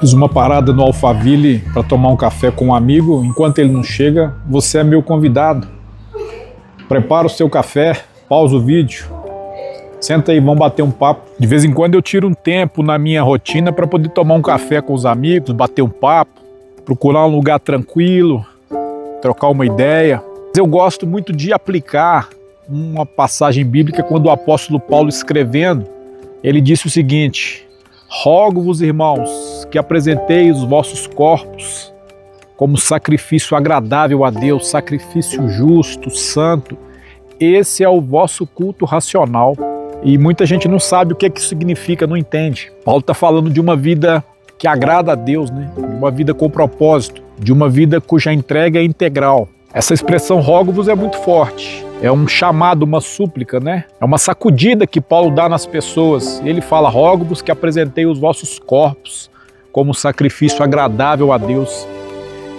Fiz uma parada no Alphaville para tomar um café com um amigo. Enquanto ele não chega, você é meu convidado. Prepara o seu café, pausa o vídeo, senta aí, vamos bater um papo. De vez em quando eu tiro um tempo na minha rotina para poder tomar um café com os amigos, bater um papo, procurar um lugar tranquilo, trocar uma ideia. Eu gosto muito de aplicar uma passagem bíblica quando o apóstolo Paulo, escrevendo, ele disse o seguinte: rogo-vos, irmãos, que apresenteis os vossos corpos como sacrifício agradável a Deus, sacrifício justo, santo. Esse é o vosso culto racional. E muita gente não sabe o que isso significa, não entende. Paulo está falando de uma vida que agrada a Deus, né? De uma vida com propósito, de uma vida cuja entrega é integral. Essa expressão rogo-vos é muito forte. É um chamado, uma súplica, né? É uma sacudida que Paulo dá nas pessoas. Ele fala: rogo-vos que apresentei os vossos corpos como sacrifício agradável a Deus.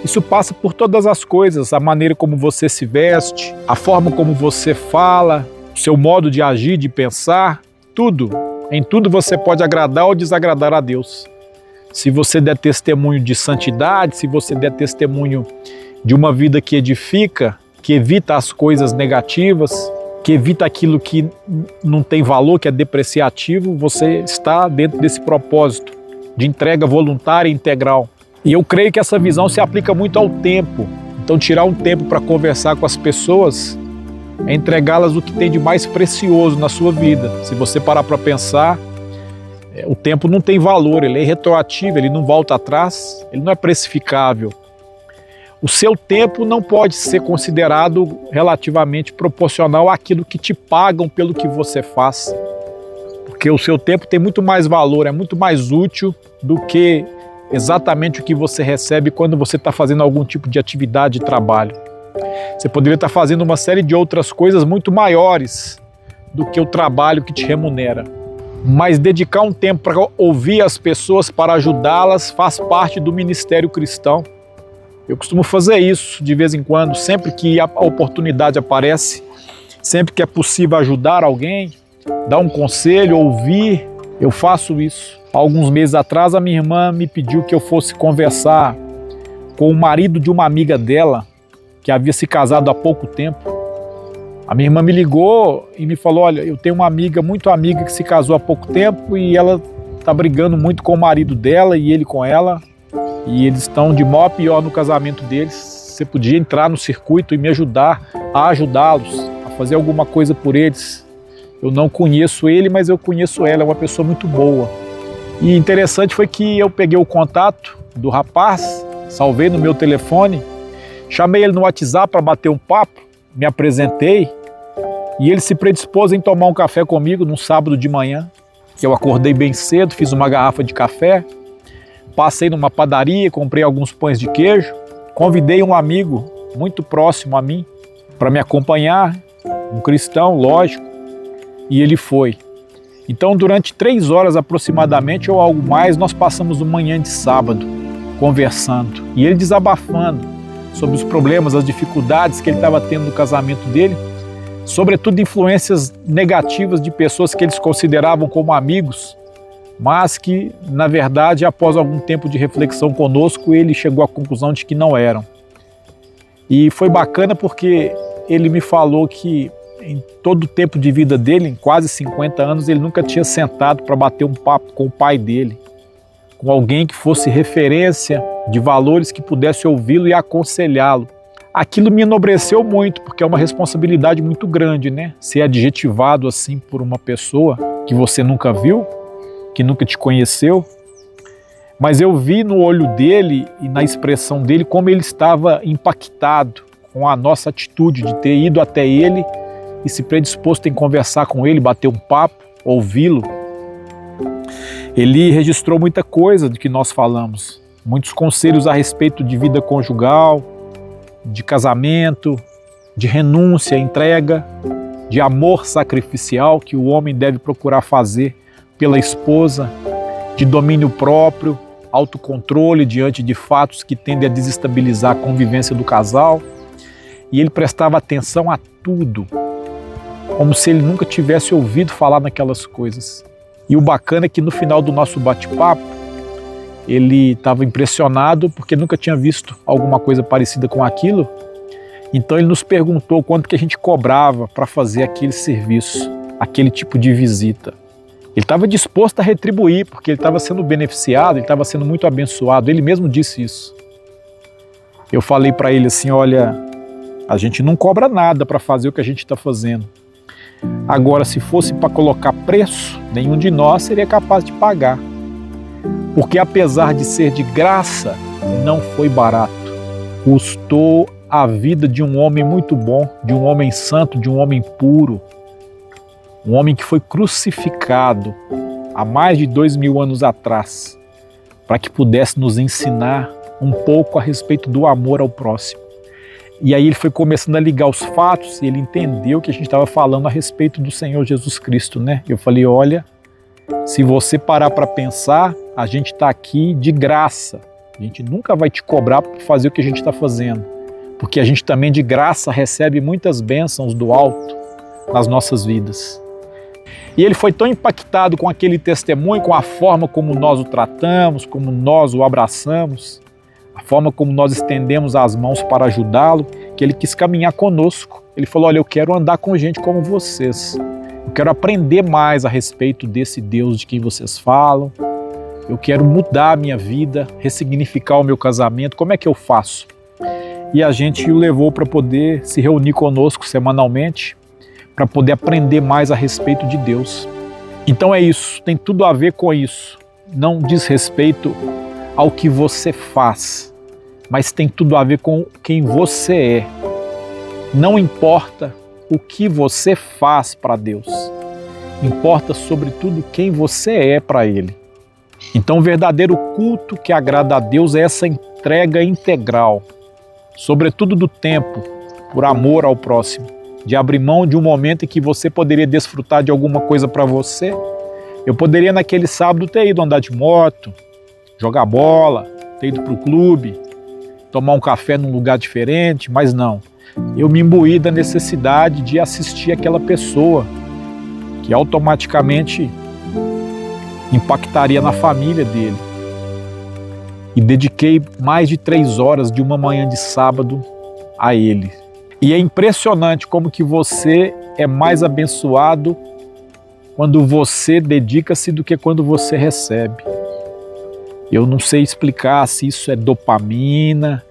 Isso passa por todas as coisas: a maneira como você se veste, a forma como você fala, o seu modo de agir, de pensar, tudo. Em tudo você pode agradar ou desagradar a Deus. Se você der testemunho de santidade, se você der testemunho de uma vida que edifica, que evita as coisas negativas, que evita aquilo que não tem valor, que é depreciativo, você está dentro desse propósito de entrega voluntária e integral. E eu creio que essa visão se aplica muito ao tempo. Então, tirar um tempo para conversar com as pessoas é entregá-las o que tem de mais precioso na sua vida. Se você parar para pensar, o tempo não tem valor, ele é retroativo, ele não volta atrás, ele não é precificável. O seu tempo não pode ser considerado relativamente proporcional àquilo que te pagam pelo que você faz. Porque o seu tempo tem muito mais valor, é muito mais útil do que exatamente o que você recebe quando você está fazendo algum tipo de atividade de trabalho. Você poderia estar fazendo uma série de outras coisas muito maiores do que o trabalho que te remunera. Mas dedicar um tempo para ouvir as pessoas, para ajudá-las, faz parte do ministério cristão. Eu costumo fazer isso de vez em quando, sempre que a oportunidade aparece, sempre que é possível ajudar alguém, dar um conselho, ouvir, eu faço isso. Há alguns meses atrás, a minha irmã me pediu que eu fosse conversar com o marido de uma amiga dela, que havia se casado há pouco tempo. A minha irmã me ligou e me falou: olha, eu tenho uma amiga, muito amiga, que se casou há pouco tempo e ela está brigando muito com o marido dela e ele com ela. E eles estão de mal a pior no casamento deles. Você podia entrar no circuito e me ajudar a ajudá-los, a fazer alguma coisa por eles. Eu não conheço ele, mas eu conheço ela, é uma pessoa muito boa. E interessante foi que eu peguei o contato do rapaz, salvei no meu telefone, chamei ele no WhatsApp para bater um papo, me apresentei e ele se predispôs em tomar um café comigo num sábado de manhã. Eu acordei bem cedo, fiz uma garrafa de café, passei numa padaria, comprei alguns pães de queijo, convidei um amigo muito próximo a mim para me acompanhar, um cristão, lógico, e ele foi. Então, durante 3 horas aproximadamente ou algo mais, nós passamos uma manhã de sábado conversando e ele desabafando sobre os problemas, as dificuldades que ele estava tendo no casamento dele, sobretudo influências negativas de pessoas que eles consideravam como amigos, mas que, na verdade, após algum tempo de reflexão conosco, ele chegou à conclusão de que não eram. E foi bacana porque ele me falou que em todo o tempo de vida dele, em quase 50 anos, ele nunca tinha sentado para bater um papo com o pai dele, com alguém que fosse referência de valores, que pudesse ouvi-lo e aconselhá-lo. Aquilo me enobreceu muito, porque é uma responsabilidade muito grande, né? Ser adjetivado assim por uma pessoa que você nunca viu, que nunca te conheceu. Mas eu vi no olho dele e na expressão dele como ele estava impactado com a nossa atitude de ter ido até ele e se predisposto em conversar com ele, bater um papo, ouvi-lo. Ele registrou muita coisa do que nós falamos, muitos conselhos a respeito de vida conjugal, de casamento, de renúncia, entrega, de amor sacrificial que o homem deve procurar fazer pela esposa, de domínio próprio, autocontrole diante de fatos que tendem a desestabilizar a convivência do casal. E ele prestava atenção a tudo, como se ele nunca tivesse ouvido falar naquelas coisas. E o bacana é que no final do nosso bate-papo, ele estava impressionado porque nunca tinha visto alguma coisa parecida com aquilo. Então ele nos perguntou quanto que a gente cobrava para fazer aquele serviço, aquele tipo de visita. Ele estava disposto a retribuir, porque ele estava sendo beneficiado, ele estava sendo muito abençoado, ele mesmo disse isso. Eu falei para ele assim, olha, a gente não cobra nada para fazer o que a gente está fazendo. Agora, se fosse para colocar preço, nenhum de nós seria capaz de pagar. Porque apesar de ser de graça, não foi barato. Custou a vida de um homem muito bom, de um homem santo, de um homem puro. Um homem que foi crucificado há mais de 2000 anos atrás, para que pudesse nos ensinar um pouco a respeito do amor ao próximo. E aí ele foi começando a ligar os fatos e ele entendeu que a gente estava falando a respeito do Senhor Jesus Cristo, né? Eu falei, olha, se você parar para pensar, a gente está aqui de graça. A gente nunca vai te cobrar por fazer o que a gente está fazendo, porque a gente também de graça recebe muitas bênçãos do alto nas nossas vidas. E ele foi tão impactado com aquele testemunho, com a forma como nós o tratamos, como nós o abraçamos, a forma como nós estendemos as mãos para ajudá-lo, que ele quis caminhar conosco. Ele falou, olha, eu quero andar com gente como vocês. Eu quero aprender mais a respeito desse Deus de quem vocês falam. Eu quero mudar a minha vida, ressignificar o meu casamento. Como é que eu faço? E a gente o levou para poder se reunir conosco semanalmente, para poder aprender mais a respeito de Deus. Então é isso, tem tudo a ver com isso. Não diz respeito ao que você faz, mas tem tudo a ver com quem você é. Não importa o que você faz para Deus, importa sobretudo quem você é para Ele. Então o verdadeiro culto que agrada a Deus é essa entrega integral, sobretudo do tempo, por amor ao próximo, de abrir mão de um momento em que você poderia desfrutar de alguma coisa para você. Eu poderia naquele sábado ter ido andar de moto, jogar bola, ter ido para o clube, tomar um café num lugar diferente, mas não. Eu me imbuí da necessidade de assistir aquela pessoa que automaticamente impactaria na família dele. E dediquei mais de 3 horas de uma manhã de sábado a ele. E é impressionante como que você é mais abençoado quando você dedica-se do que quando você recebe. Eu não sei explicar se isso é dopamina,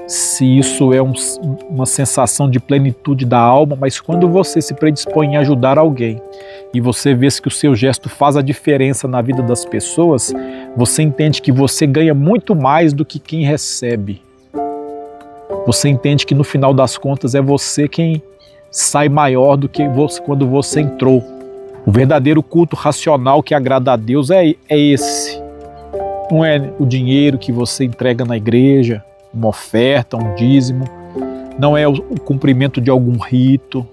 se isso é uma sensação de plenitude da alma, mas quando você se predispõe a ajudar alguém e você vê que o seu gesto faz a diferença na vida das pessoas, você entende que você ganha muito mais do que quem recebe. Você entende que no final das contas é você quem sai maior do que quando você entrou. O verdadeiro culto racional que agrada a Deus é esse. Não é o dinheiro que você entrega na igreja, uma oferta, um dízimo. Não é o cumprimento de algum rito.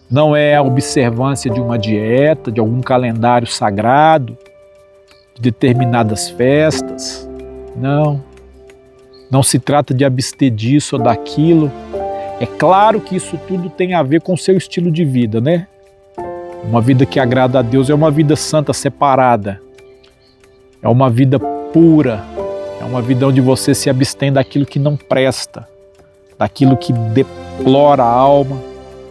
Não é a observância de uma dieta, de algum calendário sagrado, de determinadas festas. Não. Não se trata de abster disso ou daquilo. É claro que isso tudo tem a ver com o seu estilo de vida, né? Uma vida que agrada a Deus é uma vida santa, separada. É uma vida pura. É uma vida onde você se abstém daquilo que não presta, daquilo que deplora a alma,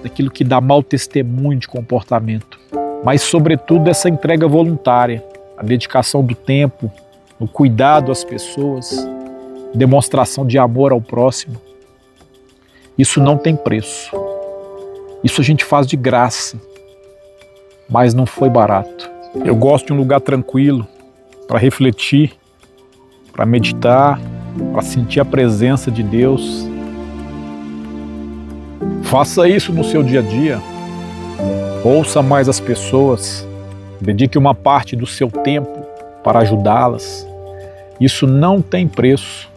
daquilo que dá mau testemunho de comportamento. Mas, sobretudo, essa entrega voluntária, a dedicação do tempo, o cuidado às pessoas, demonstração de amor ao próximo. Isso não tem preço. Isso a gente faz de graça, mas não foi barato. Eu gosto de um lugar tranquilo para refletir, para meditar, para sentir a presença de Deus. Faça isso no seu dia a dia. Ouça mais as pessoas. Dedique uma parte do seu tempo para ajudá-las. Isso não tem preço.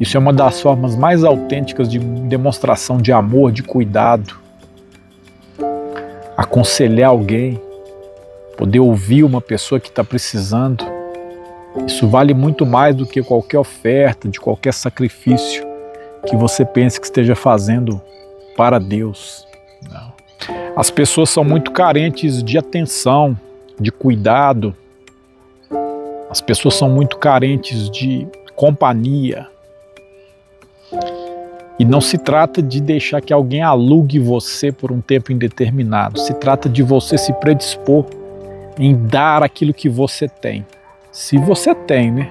Isso é uma das formas mais autênticas de demonstração de amor, de cuidado. Aconselhar alguém, poder ouvir uma pessoa que está precisando. Isso vale muito mais do que qualquer oferta, de qualquer sacrifício que você pense que esteja fazendo para Deus. Não. As pessoas são muito carentes de atenção, de cuidado. As pessoas são muito carentes de companhia. E não se trata de deixar que alguém alugue você por um tempo indeterminado. Se trata de você se predispor em dar aquilo que você tem. Se você tem, né?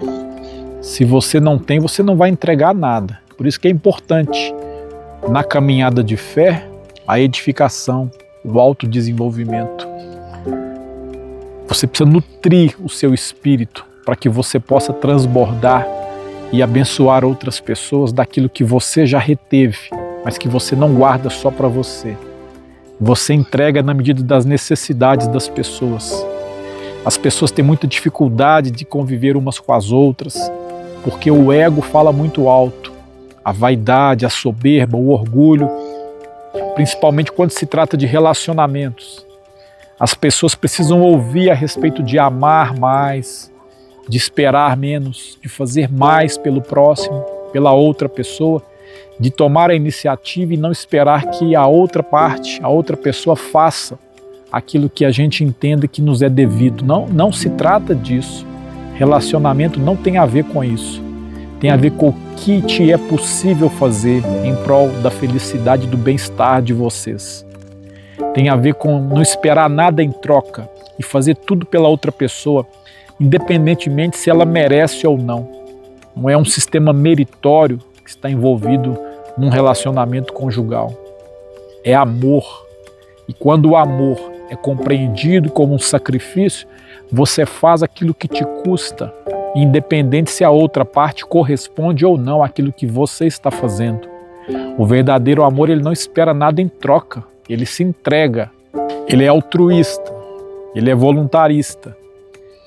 Se você não tem, você não vai entregar nada. Por isso que é importante, na caminhada de fé, a edificação, o autodesenvolvimento. Você precisa nutrir o seu espírito para que você possa transbordar e abençoar outras pessoas daquilo que você já reteve, mas que você não guarda só para você. Você entrega na medida das necessidades das pessoas. As pessoas têm muita dificuldade de conviver umas com as outras, porque o ego fala muito alto. A vaidade, a soberba, o orgulho, principalmente quando se trata de relacionamentos. As pessoas precisam ouvir a respeito de amar mais, de esperar menos, de fazer mais pelo próximo, pela outra pessoa, de tomar a iniciativa e não esperar que a outra parte, a outra pessoa faça aquilo que a gente entenda que nos é devido. Não se trata disso. Relacionamento não tem a ver com isso. Tem a ver com o que te é possível fazer em prol da felicidade e do bem-estar de vocês. Tem a ver com não esperar nada em troca e fazer tudo pela outra pessoa, independentemente se ela merece ou não. Não é um sistema meritório que está envolvido num relacionamento conjugal. É amor. E quando o amor é compreendido como um sacrifício, você faz aquilo que te custa, independente se a outra parte corresponde ou não àquilo que você está fazendo. O verdadeiro amor, ele não espera nada em troca, ele se entrega. Ele é altruísta, ele é voluntarista.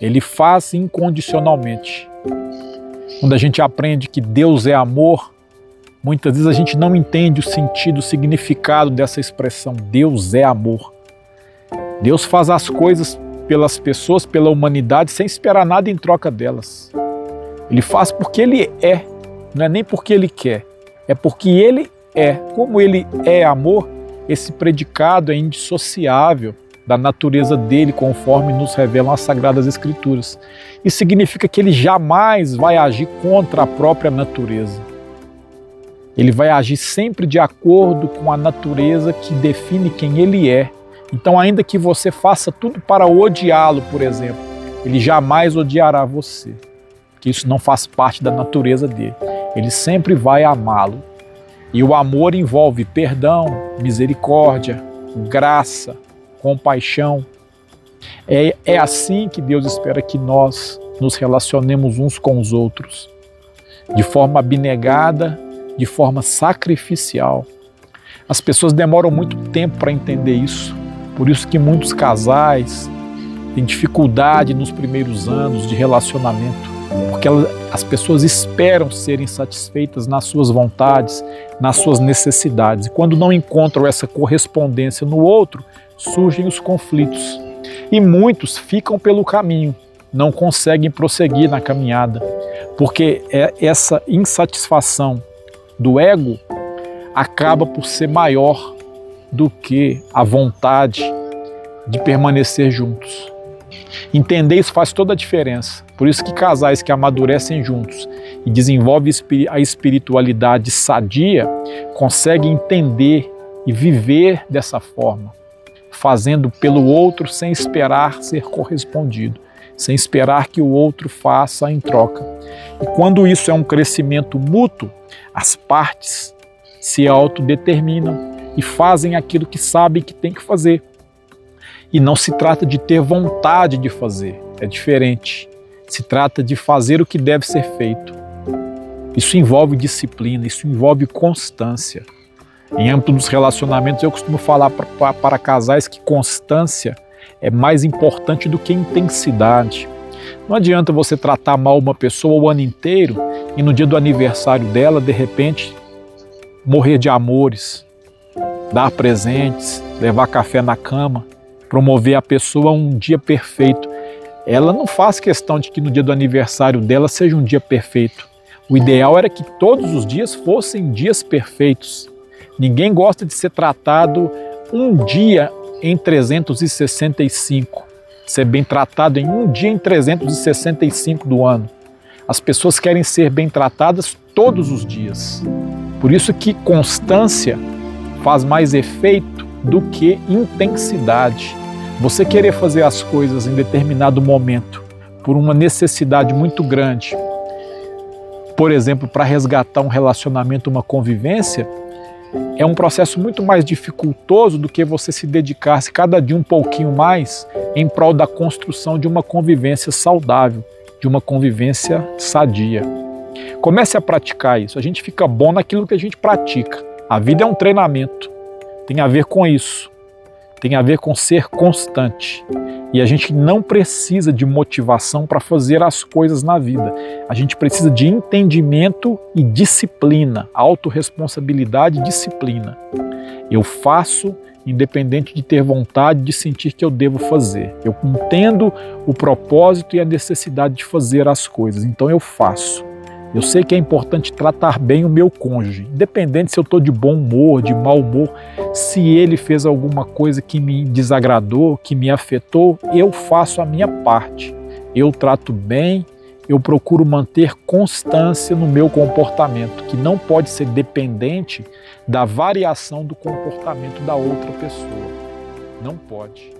Ele faz incondicionalmente. Quando a gente aprende que Deus é amor, muitas vezes a gente não entende o sentido, o significado dessa expressão. Deus é amor. Deus faz as coisas pelas pessoas, pela humanidade, sem esperar nada em troca delas. Ele faz porque Ele é, não é nem porque Ele quer, é porque Ele é. Como Ele é amor, esse predicado é indissociável da natureza dele, conforme nos revelam as Sagradas Escrituras. Isso significa que ele jamais vai agir contra a própria natureza. Ele vai agir sempre de acordo com a natureza que define quem ele é. Então, ainda que você faça tudo para odiá-lo, por exemplo, ele jamais odiará você, porque isso não faz parte da natureza dele. Ele sempre vai amá-lo. E o amor envolve perdão, misericórdia, graça, compaixão. É assim que Deus espera que nós nos relacionemos uns com os outros, de forma abnegada, de forma sacrificial. As pessoas demoram muito tempo para entender isso, por isso que muitos casais têm dificuldade nos primeiros anos de relacionamento, porque as pessoas esperam serem satisfeitas nas suas vontades, nas suas necessidades, e quando não encontram essa correspondência no outro, surgem os conflitos. E muitos ficam pelo caminho, não conseguem prosseguir na caminhada, porque essa insatisfação do ego acaba por ser maior do que a vontade de permanecer juntos. Entender isso faz toda a diferença. Por isso que casais que amadurecem juntos e desenvolvem a espiritualidade sadia conseguem entender e viver dessa forma, fazendo pelo outro sem esperar ser correspondido, sem esperar que o outro faça em troca. E quando isso é um crescimento mútuo, as partes se autodeterminam e fazem aquilo que sabem que tem que fazer. E não se trata de ter vontade de fazer, é diferente. Se trata de fazer o que deve ser feito. Isso envolve disciplina, isso envolve constância. Em âmbito dos relacionamentos, eu costumo falar para casais que constância é mais importante do que intensidade. Não adianta você tratar mal uma pessoa o ano inteiro e no dia do aniversário dela, de repente, morrer de amores, dar presentes, levar café na cama, promover a pessoa a um dia perfeito. Ela não faz questão de que no dia do aniversário dela seja um dia perfeito. O ideal era que todos os dias fossem dias perfeitos. Ninguém gosta de ser tratado um dia em 365, ser bem tratado em um dia em 365 do ano. As pessoas querem ser bem tratadas todos os dias. Por isso que constância faz mais efeito do que intensidade. Você querer fazer as coisas em determinado momento por uma necessidade muito grande, por exemplo, para resgatar um relacionamento, uma convivência, é um processo muito mais dificultoso do que você se dedicar-se cada dia um pouquinho mais em prol da construção de uma convivência saudável, de uma convivência sadia. Comece a praticar isso. A gente fica bom naquilo que a gente pratica. A vida é um treinamento. Tem a ver com isso. Tem a ver com ser constante. E a gente não precisa de motivação para fazer as coisas na vida. A gente precisa de entendimento e disciplina, autorresponsabilidade e disciplina. Eu faço independente de ter vontade, de sentir que eu devo fazer. Eu entendo o propósito e a necessidade de fazer as coisas, então eu faço. Eu sei que é importante tratar bem o meu cônjuge, independente se eu estou de bom humor, de mau humor, se ele fez alguma coisa que me desagradou, que me afetou, eu faço a minha parte. Eu trato bem, eu procuro manter constância no meu comportamento, que não pode ser dependente da variação do comportamento da outra pessoa. Não pode.